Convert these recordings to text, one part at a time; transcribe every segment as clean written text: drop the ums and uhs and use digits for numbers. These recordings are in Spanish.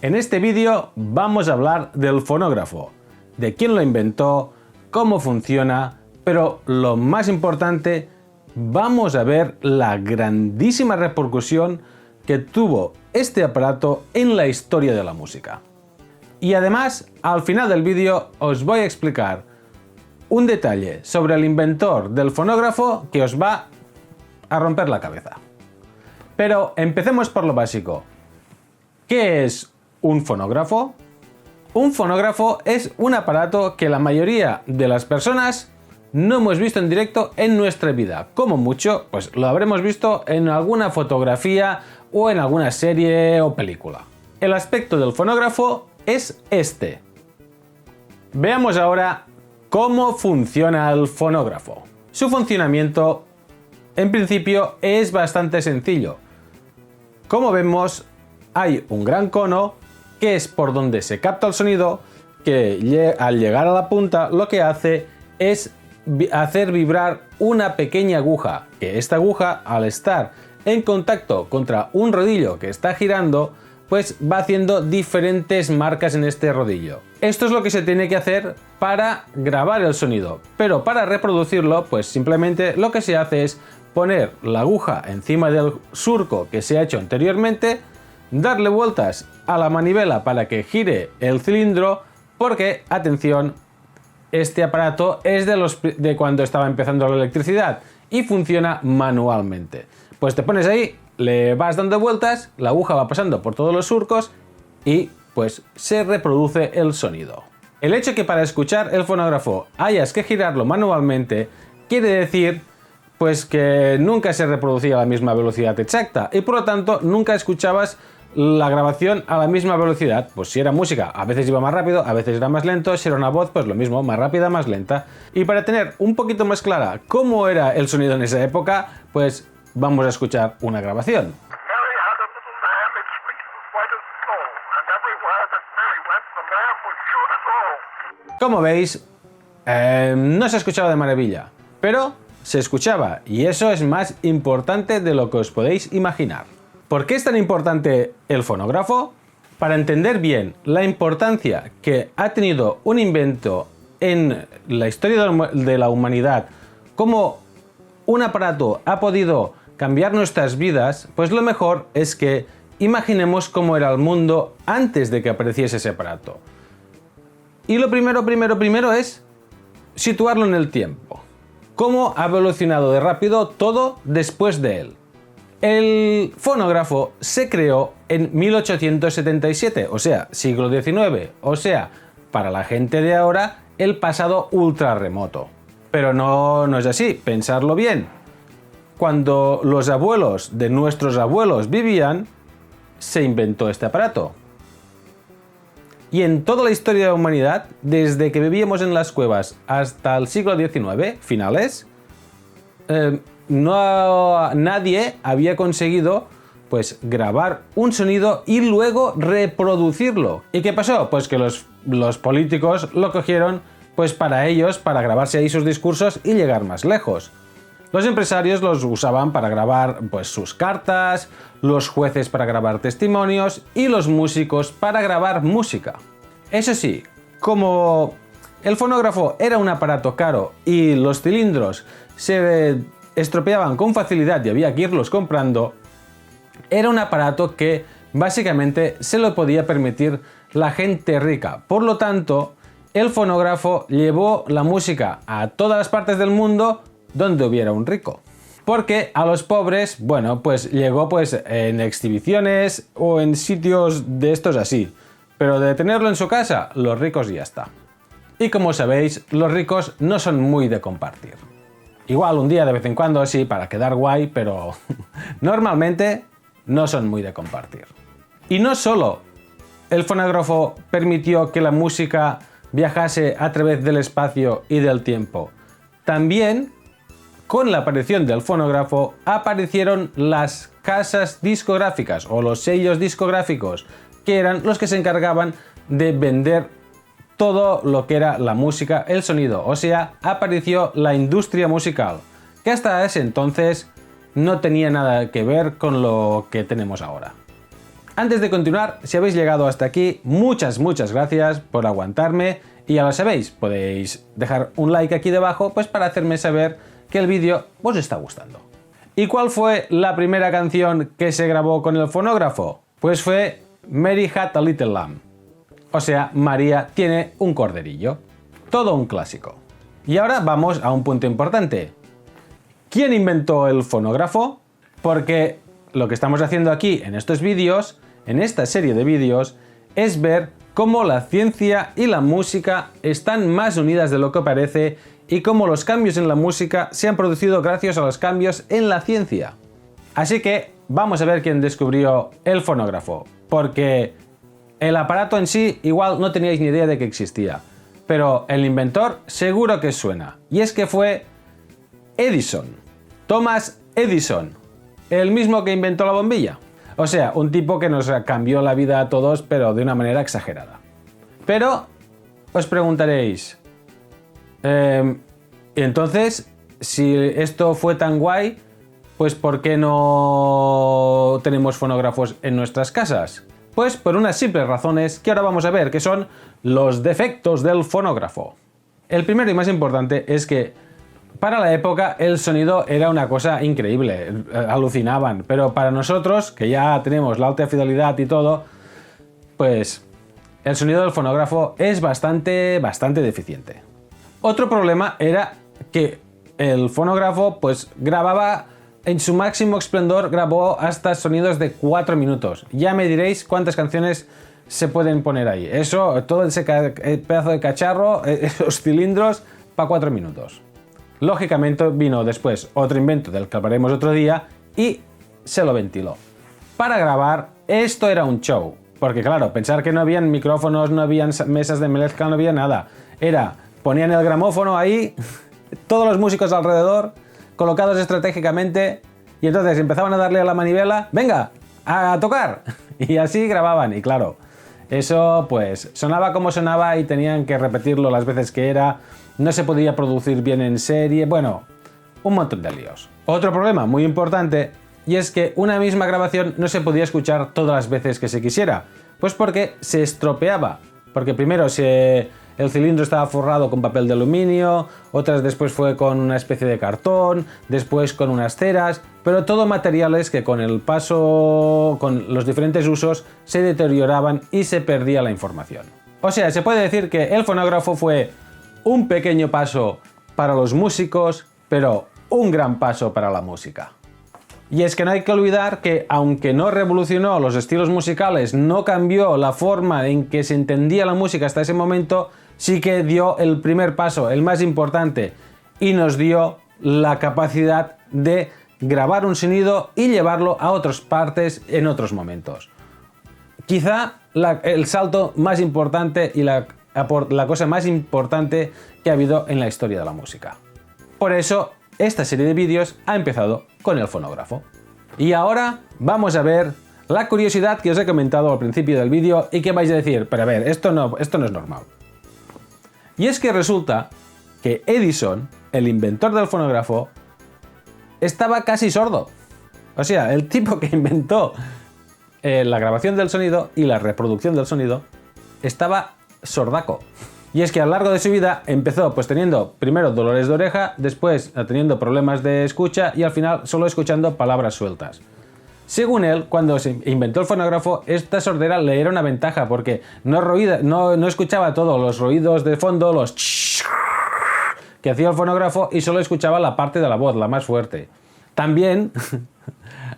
En este vídeo vamos a hablar del fonógrafo, de quién lo inventó, cómo funciona, pero lo más importante, vamos a ver la grandísima repercusión que tuvo este aparato en la historia de la música. Y además, al final del vídeo os voy a explicar un detalle sobre el inventor del fonógrafo que os va a romper la cabeza. Pero empecemos por lo básico. ¿Qué es un fonógrafo? Un fonógrafo es un aparato que la mayoría de las personas no hemos visto en directo en nuestra vida. Como mucho, pues lo habremos visto en alguna fotografía o en alguna serie o película. El aspecto del fonógrafo es este. Veamos ahora cómo funciona el fonógrafo. Su funcionamiento, en principio, es bastante sencillo. Como vemos, hay un gran cono que es por donde se capta el sonido, que al llegar a la punta lo que hace es hacer vibrar una pequeña aguja, que esta aguja, al estar en contacto contra un rodillo que está girando, pues va haciendo diferentes marcas en este rodillo. Esto es lo que se tiene que hacer para grabar el sonido, pero para reproducirlo, pues simplemente lo que se hace es poner la aguja encima del surco que se ha hecho anteriormente, darle vueltas a la manivela para que gire el cilindro, porque, atención, este aparato es de cuando estaba empezando la electricidad y funciona manualmente. Pues te pones ahí, le vas dando vueltas, la aguja va pasando por todos los surcos y pues se reproduce el sonido. El hecho que para escuchar el fonógrafo hayas que girarlo manualmente quiere decir pues que nunca se reproducía a la misma velocidad exacta y por lo tanto nunca escuchabas la grabación a la misma velocidad. Pues si era música, a veces iba más rápido, a veces era más lento, si era una voz, pues lo mismo, más rápida, más lenta. Y para tener un poquito más clara cómo era el sonido en esa época, pues vamos a escuchar una grabación. Como veis, no se escuchaba de maravilla, pero se escuchaba, y eso es más importante de lo que os podéis imaginar. ¿Por qué es tan importante el fonógrafo? Para entender bien la importancia que ha tenido un invento en la historia de la humanidad, cómo un aparato ha podido cambiar nuestras vidas, pues lo mejor es que imaginemos cómo era el mundo antes de que apareciese ese aparato. Y lo primero es situarlo en el tiempo. Cómo ha evolucionado de rápido todo después de él. El fonógrafo se creó en 1877, o sea, siglo XIX, o sea, para la gente de ahora, el pasado ultra remoto. Pero no es así, pensarlo bien. Cuando los abuelos de nuestros abuelos vivían, se inventó este aparato. Y en toda la historia de la humanidad, desde que vivíamos en las cuevas hasta el siglo XIX, finales, nadie había conseguido pues grabar un sonido y luego reproducirlo. ¿Y qué pasó? Pues que los políticos lo cogieron pues para ellos, para grabarse ahí sus discursos y llegar más lejos. Los empresarios los usaban para grabar pues sus cartas, los jueces para grabar testimonios y los músicos para grabar música. Eso sí, como el fonógrafo era un aparato caro y los cilindros se estropeaban con facilidad y había que irlos comprando, era un aparato que básicamente se lo podía permitir la gente rica. Por lo tanto, el fonógrafo llevó la música a todas las partes del mundo donde hubiera un rico. Porque a los pobres, bueno, pues llegó pues en exhibiciones o en sitios de estos así. Pero de tenerlo en su casa, los ricos ya está. Y como sabéis, los ricos no son muy de compartir. Igual un día de vez en cuando sí, para quedar guay, pero normalmente no son muy de compartir. Y no solo el fonógrafo permitió que la música viajase a través del espacio y del tiempo, también con la aparición del fonógrafo aparecieron las casas discográficas o los sellos discográficos, que eran los que se encargaban de vender todo lo que era la música, el sonido, o sea, apareció la industria musical, que hasta ese entonces no tenía nada que ver con lo que tenemos ahora. Antes de continuar, si habéis llegado hasta aquí, muchas gracias por aguantarme y ya lo sabéis, podéis dejar un like aquí debajo pues para hacerme saber que el vídeo os está gustando. ¿Y cuál fue la primera canción que se grabó con el fonógrafo? Pues fue Mary Had a Little Lamb, o sea, María tiene un corderillo. Todo un clásico. Y ahora vamos a un punto importante. ¿Quién inventó el fonógrafo? Porque lo que estamos haciendo aquí en estos vídeos, en esta serie de vídeos, es ver cómo la ciencia y la música están más unidas de lo que parece y cómo los cambios en la música se han producido gracias a los cambios en la ciencia. Así que vamos a ver quién descubrió el fonógrafo, porque el aparato en sí igual no teníais ni idea de que existía, pero el inventor seguro que suena, y es que fue Edison, Thomas Edison, el mismo que inventó la bombilla. O sea, un tipo que nos cambió la vida a todos, pero de una manera exagerada. Pero os preguntaréis, entonces, si esto fue tan guay, pues ¿por qué no tenemos fonógrafos en nuestras casas? Pues por unas simples razones que ahora vamos a ver, que son los defectos del fonógrafo. El primero y más importante es que para la época el sonido era una cosa increíble, alucinaban, pero para nosotros, que ya tenemos la alta fidelidad y todo, pues el sonido del fonógrafo es bastante deficiente. Otro problema era que el fonógrafo pues grababa en su máximo esplendor, grabó hasta sonidos de 4 minutos. Ya me diréis cuántas canciones se pueden poner ahí. Eso, todo ese pedazo de cacharro, esos cilindros, para 4 minutos. Lógicamente vino después otro invento del que hablaremos otro día y se lo ventiló. Para grabar esto era un show, porque claro, pensar que no habían micrófonos, no habían mesas de mezcla, no había nada. Ponían el gramófono ahí, todos los músicos alrededor, colocados estratégicamente, y entonces empezaban a darle a la manivela, venga, a tocar, y así grababan, y claro, eso pues sonaba como sonaba y tenían que repetirlo las veces que era, no se podía producir bien en serie, bueno, un montón de líos. Otro problema muy importante, y es que una misma grabación no se podía escuchar todas las veces que se quisiera, pues porque se estropeaba, porque primero el cilindro estaba forrado con papel de aluminio, otras después fue con una especie de cartón, después con unas ceras, pero todo materiales que con el paso, con los diferentes usos, se deterioraban y se perdía la información. O sea, se puede decir que el fonógrafo fue un pequeño paso para los músicos, pero un gran paso para la música. Y es que no hay que olvidar que, aunque no revolucionó los estilos musicales, no cambió la forma en que se entendía la música hasta ese momento, sí que dio el primer paso, el más importante, y nos dio la capacidad de grabar un sonido y llevarlo a otras partes en otros momentos. Quizá el salto más importante y la cosa más importante que ha habido en la historia de la música. Por eso, esta serie de vídeos ha empezado con el fonógrafo. Y ahora vamos a ver la curiosidad que os he comentado al principio del vídeo y que vais a decir, pero a ver, esto no es normal. Y es que resulta que Edison, el inventor del fonógrafo, estaba casi sordo. O sea, el tipo que inventó la grabación del sonido y la reproducción del sonido estaba sordaco. Y es que a lo largo de su vida empezó pues teniendo primero dolores de oreja, después teniendo problemas de escucha y al final solo escuchando palabras sueltas. Según él, cuando se inventó el fonógrafo, esta sordera le era una ventaja porque no escuchaba todos los ruidos de fondo, los que hacía el fonógrafo, y solo escuchaba la parte de la voz, la más fuerte. También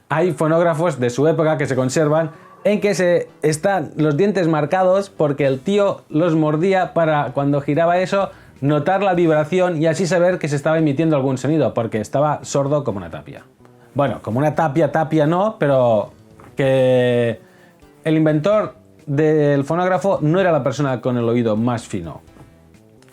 hay fonógrafos de su época que se conservan en que están los dientes marcados porque el tío los mordía para, cuando giraba eso, notar la vibración y así saber que se estaba emitiendo algún sonido, porque estaba sordo como una tapia. Bueno, como una tapia no, pero que el inventor del fonógrafo no era la persona con el oído más fino.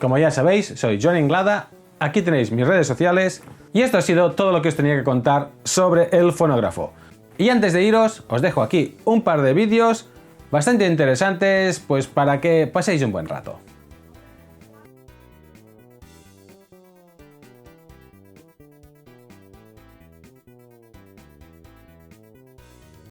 Como ya sabéis, soy Jon Anglada, aquí tenéis mis redes sociales y esto ha sido todo lo que os tenía que contar sobre el fonógrafo. Y antes de iros, os dejo aquí un par de vídeos bastante interesantes, pues para que paséis un buen rato.